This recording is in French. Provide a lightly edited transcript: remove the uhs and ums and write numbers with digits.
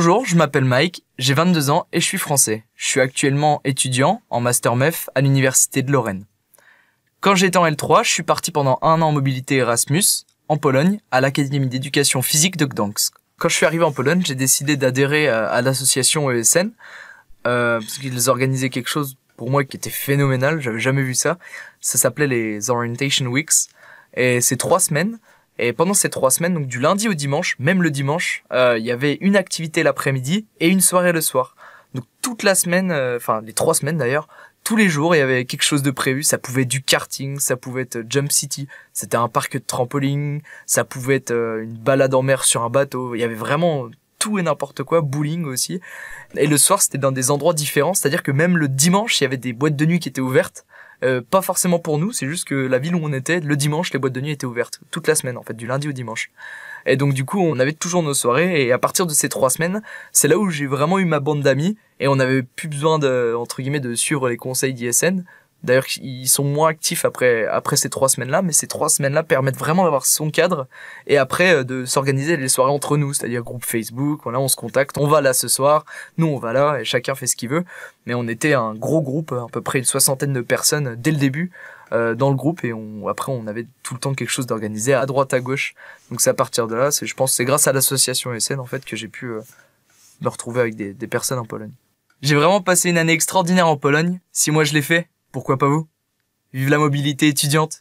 Bonjour, je m'appelle Mike, j'ai 22 ans et je suis français. Je suis actuellement étudiant en Master MEF à l'Université de Lorraine. Quand j'étais en L3, je suis parti pendant 1 an en mobilité Erasmus, en Pologne, à l'Académie d'éducation physique de Gdańsk. Quand je suis arrivé en Pologne, j'ai décidé d'adhérer à l'association ESN, parce qu'ils organisaient quelque chose pour moi qui était phénoménal, j'avais jamais vu ça. Ça s'appelait les Orientation Weeks, et c'est 3 semaines. Et pendant ces 3 semaines, donc du lundi au dimanche, même le dimanche, il y avait une activité l'après-midi et une soirée le soir. Donc toute la semaine, enfin les 3 semaines d'ailleurs, tous les jours il y avait quelque chose de prévu. Ça pouvait être du karting, ça pouvait être Jump City, c'était un parc de trampoline, ça pouvait être une balade en mer sur un bateau. Il y avait vraiment tout et n'importe quoi, bowling aussi. Et le soir c'était dans des endroits différents, c'est-à-dire que même le dimanche il y avait des boîtes de nuit qui étaient ouvertes. Pas forcément pour nous, c'est juste que la ville où on était, le dimanche, les boîtes de nuit étaient ouvertes. Toute la semaine, en fait, du lundi au dimanche. Et donc, du coup, on avait toujours nos soirées, et à partir de ces 3 semaines, c'est là où j'ai vraiment eu ma bande d'amis, et on n'avait plus besoin entre guillemets, de suivre les conseils d'ISN. D'ailleurs, ils sont moins actifs après ces 3 semaines-là, mais ces 3 semaines-là permettent vraiment d'avoir son cadre, et après, de s'organiser les soirées entre nous, c'est-à-dire groupe Facebook, voilà, on se contacte, on va là ce soir, nous on va là, et chacun fait ce qu'il veut. Mais on était un gros groupe, à peu près une 60aine de personnes dès le début, dans le groupe, et après on avait tout le temps quelque chose d'organisé à droite à gauche. Donc c'est à partir de là, je pense que c'est grâce à l'association ESN, en fait, que j'ai pu me retrouver avec des personnes en Pologne. J'ai vraiment passé une année extraordinaire en Pologne. Si moi je l'ai fait, pourquoi pas vous? Vive la mobilité étudiante!